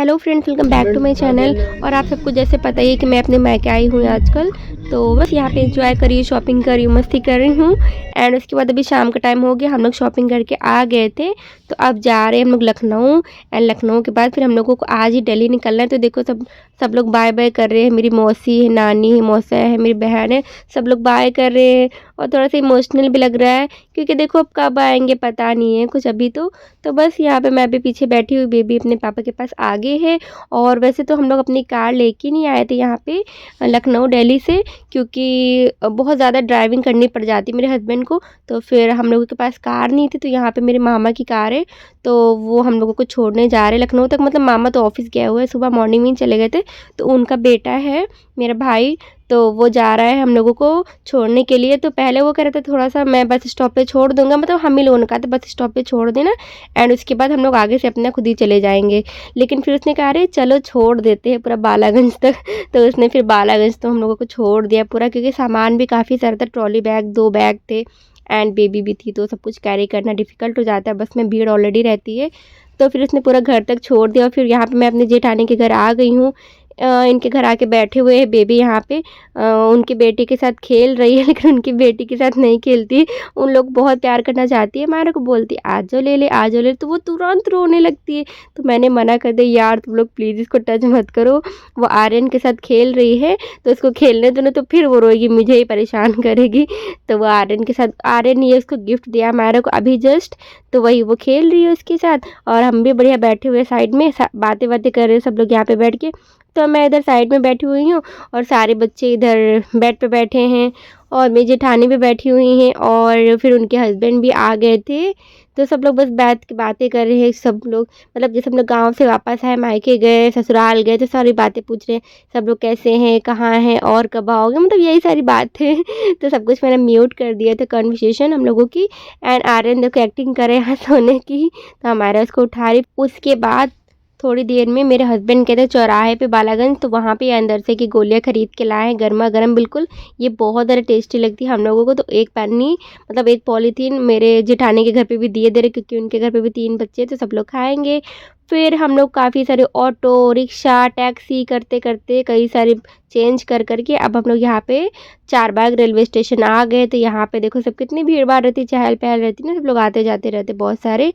Hello friends, welcome back to my channel. और आप सबको जैसे पता ही है कि मैं अपने मायके आई हूँ आजकल। तो बस यहाँ पे एंजॉय कर रही हूँ, शॉपिंग कर रही हूँ, मस्ती कर रही हूँ। एंड उसके बाद अभी शाम का टाइम हो गया, हम लोग शॉपिंग करके आ गए थे। तो अब जा रहे हैं हम लोग लखनऊ। एंड लखनऊ के बाद फिर हम लोगों को आज ही दिल्ली निकलना है। तो देखो सब लोग बाय बाय कर रहे हैं। मेरी मौसी है, नानी है, मौसा है, मेरी बहन है, सब लोग बाय कर रहे हैं। और थोड़ा सा इमोशनल भी लग रहा है क्योंकि देखो अब कब आएंगे पता नहीं है कुछ अभी तो बस यहाँ पे मैं भी पीछे बैठी हुई, बेबी अपने पापा के पास आगे है। और वैसे तो हम लोग अपनी कार लेके नहीं आए थे यहाँ पे लखनऊ दिल्ली से, क्योंकि बहुत ज़्यादा ड्राइविंग करनी पड़ जाती मेरे हस्बैंड को। तो फिर हम लोगों के पास कार नहीं थी, तो यहाँ पे मेरे मामा की कार है। तो वो हम लोगों को छोड़ने जा रहे हैं लखनऊ तक। मतलब मामा तो ऑफिस गए हुए हैं, सुबह मॉर्निंग में ही चले गए थे। तो उनका बेटा है मेरा भाई, तो वो जा रहा है हम लोगों को छोड़ने के लिए। तो पहले वो कह रहा था थोड़ा सा मैं बस स्टॉप पे छोड़ दूंगा, मतलब हम ही लोगों ने कहा था बस स्टॉप पे छोड़ देना एंड उसके बाद हम लोग आगे से अपना खुद ही चले जाएंगे। लेकिन फिर उसने कहा अरे चलो छोड़ देते हैं पूरा बालागंज तक। तो उसने फिर बालागंज तो हम लोगों को छोड़ दिया पूरा, क्योंकि सामान भी काफ़ी सारा था, ट्रॉली बैग 2 बैग थे एंड बेबी भी थी, तो सब कुछ कैरी करना डिफ़िकल्ट हो जाता है, बस में भीड़ ऑलरेडी रहती है। तो फिर उसने पूरा घर तक छोड़ दिया। और फिर यहाँ पे मैं अपने जेठानी के घर आ गई हूँ। इनके घर आके बैठे हुए हैं बेबी यहाँ पे। उनकी बेटी के साथ खेल रही है, लेकिन उनकी बेटी के साथ नहीं खेलती। उन लोग बहुत प्यार करना चाहती है, मायरा को बोलती है आ जाओ ले ले आ जाओ ले, तो वो तुरंत रोने लगती है। तो मैंने मना कर दिया यार तुम लोग प्लीज़ इसको टच मत करो, वो आर्यन के साथ खेल रही है तो उसको खेलने दो, ना तो फिर वो रोएगी, मुझे ही परेशान करेगी। तो वो आर्यन के साथ, आर्यन ने उसको गिफ्ट दिया मायरा को अभी जस्ट, तो वही वो खेल रही है उसके साथ। और हम भी बढ़िया बैठे हुए साइड में बातें बातें कर रहे हैं सब लोग यहाँ पे बैठ के। तो मैं इधर साइड में बैठी हुई हूँ और सारे बच्चे इधर बेड पे बैठे हैं और मेरी जेठानी भी बैठी हुई हैं और फिर उनके हस्बैंड भी आ गए थे। तो सब लोग बस बैठ के बातें कर रहे हैं सब लोग। मतलब जैसे हम लोग गाँव से वापस आए, मायके गए, ससुराल गए, तो सारी बातें पूछ रहे हैं सब लोग कैसे हैं, कहाँ हैं और कब आओगे, मतलब यही सारी बात है। तो सब कुछ मैंने म्यूट कर दिया था कन्वर्सेशन हम लोगों की। एंड आर्यन देखो एक्टिंग करे यहाँ सोने की, तो हमारा उसको उठा रही। उसके बाद थोड़ी देर में मेरे हस्बैंड कहते चौराहे पे बालागंज, तो वहाँ पे अंदर से की गोलियाँ खरीद के लाए हैं गर्मा गर्म बिल्कुल। ये बहुत ज़्यादा टेस्टी लगती है हम लोगों को। तो एक पन्नी मतलब एक पॉलीथीन मेरे जेठानी के घर पे भी दिए दे रहे, क्योंकि उनके घर पे भी 3 बच्चे, तो सब लोग खाएंगे। फिर हम लोग काफ़ी सारे ऑटो रिक्शा टैक्सी करते करते कई सारे चेंज कर करके अब हम लोग यहाँ पे चारबाग रेलवे स्टेशन आ गए। तो यहाँ पे देखो सब कितनी भीड़ भाड़ रहती, चहल पहल रहती ना, सब लोग आते जाते रहते बहुत सारे।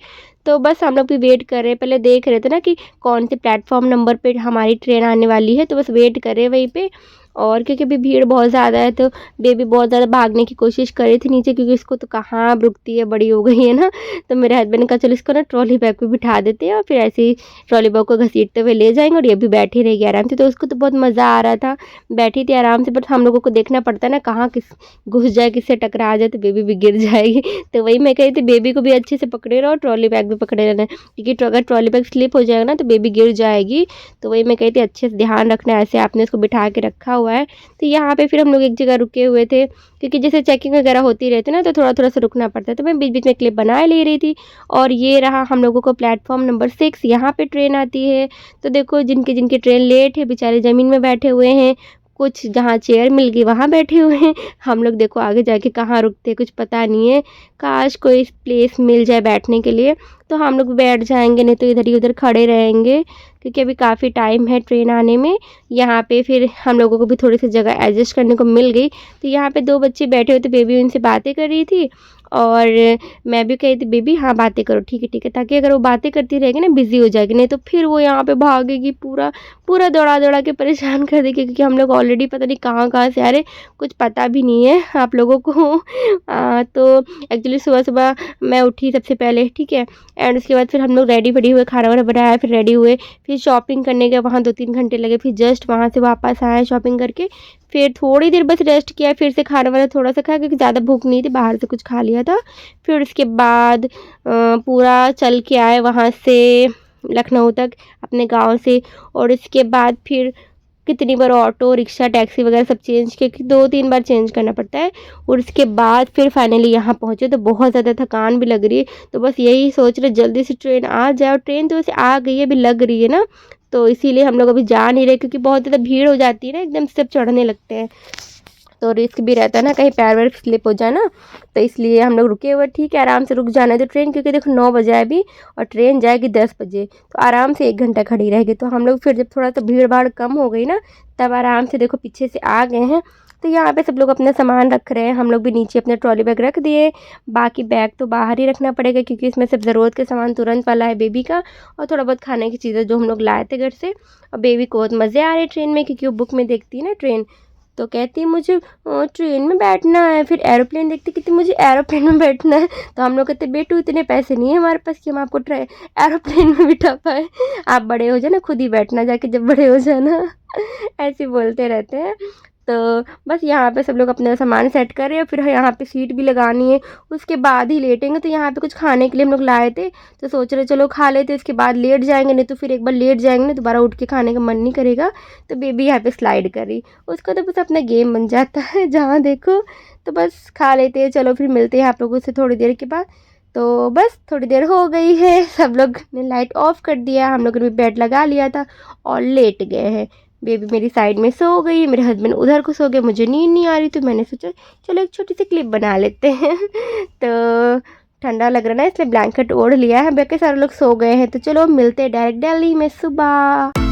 तो बस हम लोग भी वेट कर रहे हैं, पहले देख रहे थे ना कि कौन से प्लेटफॉर्म नंबर पे हमारी ट्रेन आने वाली है, तो बस वेट कर रहे हैं वहीं पे। और क्योंकि अभी भीड़ बहुत ज़्यादा है तो बेबी बहुत ज़्यादा भागने की कोशिश कर रही थी नीचे, क्योंकि इसको तो कहाँ रुकती है, बड़ी हो गई है ना। तो मेरे हस्बैंड ने कहा चलो इसको ना ट्रॉली बैग पे बिठा देते हैं और फिर ऐसे ही ट्रॉली बैग को घसीटते हुए ले जाएंगे और ये भी बैठी रहेगी आराम से। तो उसको तो बहुत मज़ा आ रहा था, बैठी थी आराम से। बट हम लोगों को देखना पड़ता है ना कहाँ किस घुस जाए, किससे टकरा जाए तो बेबी भी गिर जाएगी। तो वही मैं कही थी बेबी को भी अच्छे से पकड़े रहो, ट्रॉली बैग भी पकड़े रहना, क्योंकि अगर ट्रॉली बैग स्लिप हो जाएगा ना तो बेबी गिर जाएगी। तो वही मैं कही थी अच्छे से ध्यान रखना, ऐसे आपने इसको बिठा के रखा हुआ है। तो यहाँ पे फिर हम लोग एक जगह रुके हुए थे, क्योंकि जैसे चेकिंग वगैरह होती रहती ना, तो थोड़ा थोड़ा सा रुकना पड़ता है। तो मैं बीच बीच में क्लिप बना ले रही थी। और ये रहा हम लोगों को प्लेटफॉर्म नंबर 6, यहाँ पे ट्रेन आती है। तो देखो जिनकी जिनकी ट्रेन लेट है बेचारे ज़मीन में बैठे हुए हैं, कुछ जहाँ चेयर मिल गई वहाँ बैठे हुए हैं। हम लोग देखो आगे जाके कहाँ रुकते हैं कुछ पता नहीं है। काश कोई प्लेस मिल जाए बैठने के लिए, तो हम लोग बैठ जाएंगे, नहीं तो इधर ही उधर खड़े रहेंगे, क्योंकि अभी काफ़ी टाइम है ट्रेन आने में। यहाँ पे फिर हम लोगों को भी थोड़ी सी जगह एडजस्ट करने को मिल गई। तो यहाँ पे 2 बच्चे बैठे हुए थे, बेबी उनसे बातें कर रही थी और मैं भी कही थी बेबी हाँ बातें करो, ठीक है, ताकि अगर वो बातें करती रहेगी ना बिज़ी हो जाएगी, नहीं तो फिर वो यहाँ पे भागेगी, पूरा पूरा दौड़ा दौड़ा के परेशान कर देगी। क्योंकि हम लोग ऑलरेडी पता नहीं कहाँ कहाँ से आ रहे, कुछ पता भी नहीं है आप लोगों को। तो एक्चुअली सुबह सुबह मैं उठी सबसे पहले, ठीक है। एंड उसके बाद फिर हम लोग रेडी वेडी हुए, खाना वाना बनाया, फिर रेडी हुए, फिर शॉपिंग करने गए, वहाँ 2-3 घंटे लगे। फिर जस्ट वहाँ से वापस आए शॉपिंग करके, फिर थोड़ी देर बस रेस्ट किया, फिर से खाना वाना थोड़ा सा खाया, क्योंकि ज़्यादा भूख नहीं थी, बाहर से कुछ खा लिया था। फिर उसके बाद पूरा चल के आए वहाँ से लखनऊ तक अपने गांव से। और इसके बाद फिर कितनी बार ऑटो रिक्शा टैक्सी वगैरह सब चेंज किया, कि 2-3 बार चेंज करना पड़ता है। और उसके बाद फिर फाइनली यहाँ पहुँचे, तो बहुत ज़्यादा थकान भी लग रही है। तो बस यही सोच रहे जल्दी से ट्रेन आ जाए, और ट्रेन तो वैसे आ गई है, अभी लग रही है ना, तो इसीलिए हम लोग अभी जा नहीं रहे, क्योंकि बहुत ज़्यादा भीड़ हो जाती है ना, एकदम से सब चढ़ने लगते हैं। तो रिस्क भी रहता है ना, कहीं पैर वैर स्लिप हो जाए ना, तो इसलिए हम लोग रुके हुए। ठीक है, आराम से रुक जाना है तो ट्रेन, क्योंकि देखो 9 बजे है अभी और ट्रेन जाएगी 10 बजे, तो आराम से 1 घंटा खड़ी रहेगी। तो हम लोग फिर जब थोड़ा सा भीड़ भाड़ कम हो गई ना, तब आराम से देखो पीछे से आ गए हैं। तो यहाँ पे सब लोग अपना सामान रख रहे हैं, हम लोग भी नीचे अपने ट्रॉली बैग रख दिए। बाकी बैग तो बाहर ही रखना पड़ेगा, क्योंकि इसमें सब ज़रूरत के सामान तुरंत वाला है बेबी का, और थोड़ा बहुत खाने की चीज़ें जो हम लोग लाए थे घर से। और बेबी को बहुत मज़े आ रहे हैं ट्रेन में, क्योंकि वो बुक में देखती है ना ट्रेन, तो कहती है मुझे ट्रेन में बैठना है। फिर एरोप्लेन देखती कहती मुझे एरोप्लेन में बैठना है। तो हम लोग कहते बेटू इतने पैसे नहीं है हमारे पास कि हम आपको एरोप्लेन में बिठा पाए, आप बड़े हो जाए ना, खुद ही बैठना जाके जब बड़े हो जाए ना। ऐसे बोलते रहते हैं। तो बस यहाँ पे सब लोग अपना सामान सेट कर रहे हैं, फिर यहाँ पे सीट भी लगानी है, उसके बाद ही लेटेंगे। तो यहाँ पे कुछ खाने के लिए हम लोग लाए थे, तो सोच रहे चलो खा लेते, उसके बाद लेट जाएंगे, नहीं तो फिर एक बार लेट जाएंगे ना दोबारा उठ के खाने का मन नहीं करेगा। तो बेबी यहाँ पे स्लाइड कर रही, उसका तो बस अपना गेम बन जाता है जहाँ देखो। तो बस खा लेते हैं, चलो फिर मिलते हैं आप लोगों से थोड़ी देर के बाद। तो बस थोड़ी देर हो गई है, सब लोग ने लाइट ऑफ कर दिया, हम लोग ने भी बेड लगा लिया था और लेट गए हैं। बेबी मेरी साइड में सो गई, मेरे हस्बैंड उधर को सो गए, मुझे नींद नहीं आ रही, तो मैंने सोचा चलो एक छोटी सी क्लिप बना लेते हैं। तो ठंडा लग रहा है ना, इसलिए ब्लैंकेट ओढ़ लिया है, बाकी सारे लोग सो गए हैं। तो चलो मिलते हैं डायरेक्ट दिल्ली में सुबह।